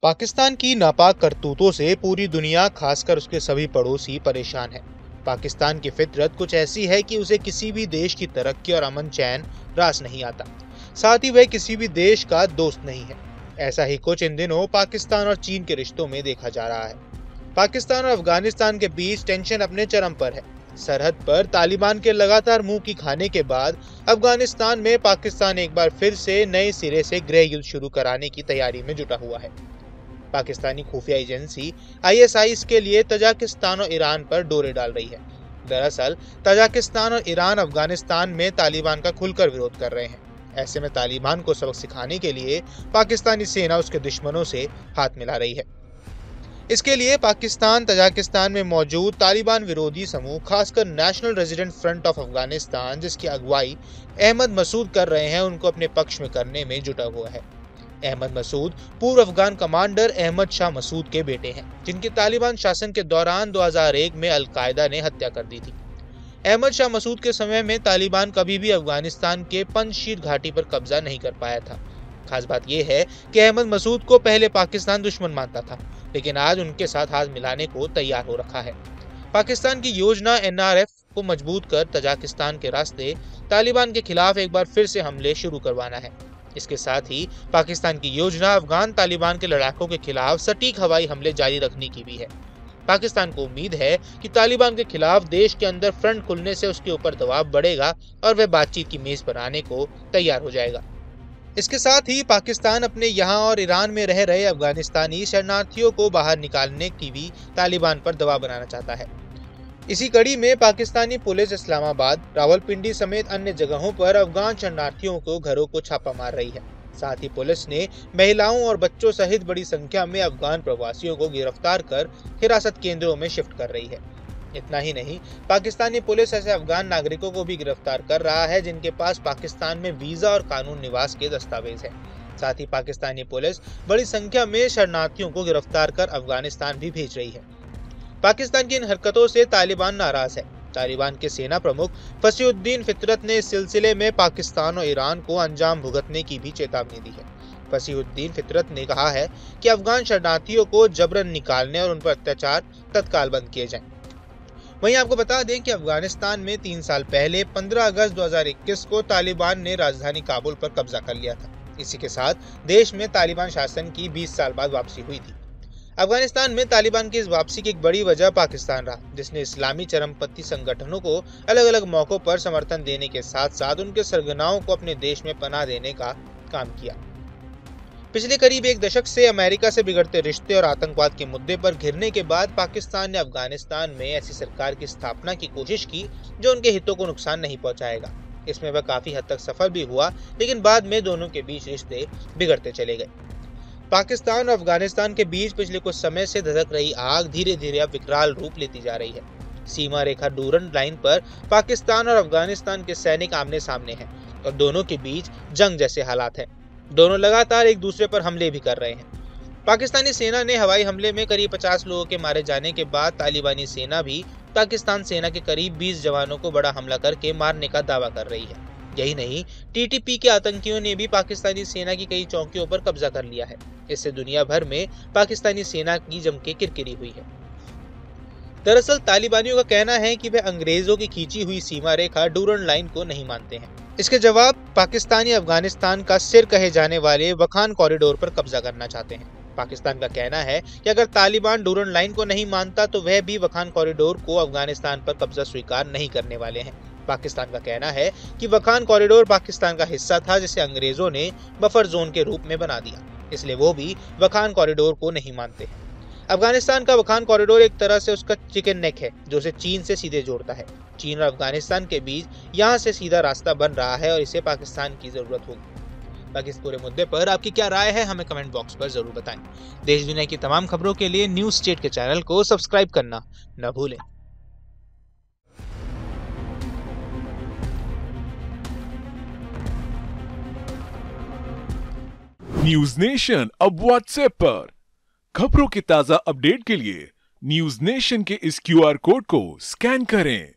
पाकिस्तान की नापाक करतूतों से पूरी दुनिया खासकर उसके सभी पड़ोसी परेशान है। पाकिस्तान की फितरत कुछ ऐसी है कि उसे किसी भी देश की तरक्की और अमन चैन रास नहीं आता। साथ ही वह किसी भी देश का दोस्त नहीं है। ऐसा ही कुछ इन दिनों पाकिस्तान और चीन के रिश्तों में देखा जा रहा है। पाकिस्तान और अफगानिस्तान के बीच टेंशन अपने चरम पर है। सरहद पर तालिबान के लगातार मुंह की खाने के बाद अफगानिस्तान में पाकिस्तान एक बार फिर से नए सिरे से गृह युद्ध शुरू कराने की तैयारी में जुटा हुआ है। पाकिस्तानी खुफिया एजेंसी आईएसआई इसके लिए तजाकिस्तान और ईरान पर डोरे डाल रही है। दरअसल तजाकिस्तान और ईरान अफगानिस्तान में तालिबान का खुलकर विरोध कर रहे हैं। ऐसे में तालिबान को सबक सिखाने के लिए पाकिस्तानी सेना उसके दुश्मनों से हाथ मिला रही है। इसके लिए पाकिस्तान तजाकिस्तान में मौजूद तालिबान विरोधी समूह खासकर national resident front of Afghanistan, जिसकी अगुवाई अहमद मसूद कर रहे हैं, उनको अपने पक्ष में करने में जुटा हुआ है। अहमद मसूद पूर्व अफगान कमांडर अहमद शाह मसूद के बेटे हैं, जिनकी तालिबान शासन के दौरान 2001 में अलकायदा ने हत्या कर दी थी। अहमद शाह मसूद के समय में तालिबान कभी भी अफगानिस्तान के पंजशीर घाटी पर कब्जा नहीं कर पाया था। खास बात यह है कि अहमद मसूद को पहले पाकिस्तान दुश्मन मानता था, लेकिन आज उनके साथ हाथ मिलाने को तैयार हो रखा है। पाकिस्तान की योजना एनआरएफ को मजबूत कर तजाकिस्तान के रास्ते तालिबान के खिलाफ एक बार फिर से हमले शुरू करवाना है। इसके साथ ही पाकिस्तान की योजना अफगान तालिबान के लड़ाकों के खिलाफ सटीक हवाई हमले जारी रखने की भी है। पाकिस्तान को उम्मीद है कि तालिबान के खिलाफ देश के अंदर फ्रंट खुलने से उसके ऊपर दबाव बढ़ेगा और वह बातचीत की मेज पर आने को तैयार हो जाएगा। इसके साथ ही पाकिस्तान अपने यहाँ और ईरान में रह रहे अफगानिस्तानी शरणार्थियों को बाहर निकालने की भी तालिबान पर दबाव बनाना चाहता है। इसी कड़ी में पाकिस्तानी पुलिस इस्लामाबाद, रावलपिंडी समेत अन्य जगहों पर अफगान शरणार्थियों को घरों को छापा मार रही है। साथ ही पुलिस ने महिलाओं और बच्चों सहित बड़ी संख्या में अफगान प्रवासियों को गिरफ्तार कर हिरासत केंद्रों में शिफ्ट कर रही है। इतना ही नहीं, पाकिस्तानी पुलिस ऐसे अफगान नागरिकों को भी गिरफ्तार कर रहा है जिनके पास पाकिस्तान में वीजा और कानून निवास के दस्तावेज है। साथ ही पाकिस्तानी पुलिस बड़ी संख्या में शरणार्थियों को गिरफ्तार कर अफगानिस्तान भी भेज रही है। पाकिस्तान की इन हरकतों से तालिबान नाराज है। तालिबान के सेना प्रमुख फसीउद्दीन फितरत ने इस सिलसिले में पाकिस्तान और ईरान को अंजाम भुगतने की भी चेतावनी दी है। फसीउद्दीन फितरत ने कहा है कि अफगान शरणार्थियों को जबरन निकालने और उन पर अत्याचार तत्काल बंद किए जाएं। वहीं आपको बता दें कि अफगानिस्तान में 3 साल पहले 15 अगस्त 2021 को तालिबान ने राजधानी काबुल पर कब्जा कर लिया था। इसी के साथ देश में तालिबान शासन की 20 साल बाद वापसी हुई थी। अफगानिस्तान में तालिबान की इस वापसी की एक बड़ी वजह पाकिस्तान रहा, जिसने इस्लामी चरमपंथी संगठनों को अलग अलग मौकों पर समर्थन देने के साथ साथ उनके सरगनाओं को अपने देश में पनाह देने का काम किया। पिछले करीब 1 दशक से अमेरिका से बिगड़ते रिश्ते और आतंकवाद के मुद्दे पर घिरने के बाद पाकिस्तान ने अफगानिस्तान में ऐसी सरकार की स्थापना की कोशिश की जो उनके हितों को नुकसान नहीं पहुंचाएगा। इसमें वह काफी हद तक सफल भी हुआ, लेकिन बाद में दोनों के बीच रिश्ते बिगड़ते चले गए। पाकिस्तान और अफगानिस्तान के बीच पिछले कुछ समय से धधक रही आग धीरे धीरे अब विकराल रूप लेती जा रही है। सीमा रेखा डूरन लाइन पर पाकिस्तान और अफगानिस्तान के सैनिक आमने सामने हैं और दोनों के बीच जंग जैसे हालात हैं। दोनों लगातार एक दूसरे पर हमले भी कर रहे हैं। पाकिस्तानी सेना ने हवाई हमले में करीब 50 लोगों के मारे जाने के बाद तालिबानी सेना भी पाकिस्तान सेना के करीब 20 जवानों को बड़ा हमला करके मारने का दावा कर रही है। यही नहीं, टीटीपी के आतंकियों ने भी पाकिस्तानी सेना की कई चौकियों पर कब्जा कर लिया है। इससे दुनिया भर में पाकिस्तानी सेना की जम के किरकिरी हुई है। दरअसल तालिबानियों का कहना है कि वे अंग्रेजों की खींची हुई सीमा रेखा डूरन लाइन को नहीं मानते हैं। इसके जवाब पाकिस्तानी अफगानिस्तान का सिर कहे जाने वाले वखान कॉरिडोर पर कब्जा करना चाहते हैं। पाकिस्तान का कहना है कि अगर तालिबान डूरन लाइन को नहीं मानता तो वह भी वखान कॉरिडोर को अफगानिस्तान पर कब्जा स्वीकार नहीं करने वाले हैं। पाकिस्तान का कहना है कि वखान कॉरिडोर पाकिस्तान का हिस्सा था, जिसे अंग्रेजों ने बफर जोन के रूप में बना दिया, इसलिए वो भी वखान कॉरिडोर को नहीं मानते हैं। अफगानिस्तान का वखान कॉरिडोर एक तरह से उसका चिकन नेक है, जो उसे चीन से सीधे जोड़ता है। चीन और अफगानिस्तान के बीच यहाँ से सीधा रास्ता बन रहा है और इसे पाकिस्तान की जरूरत होगी। बाकी इस पूरे मुद्दे पर आपकी क्या राय है, हमें कमेंट बॉक्स पर जरूर बताएं। देश दुनिया की तमाम खबरों के लिए न्यूज स्टेट के चैनल को सब्सक्राइब करना न भूलें। न्यूज नेशन अब व्हाट्सएप पर खबरों के ताजा अपडेट के लिए न्यूज नेशन के इस क्यूआर कोड को स्कैन करें।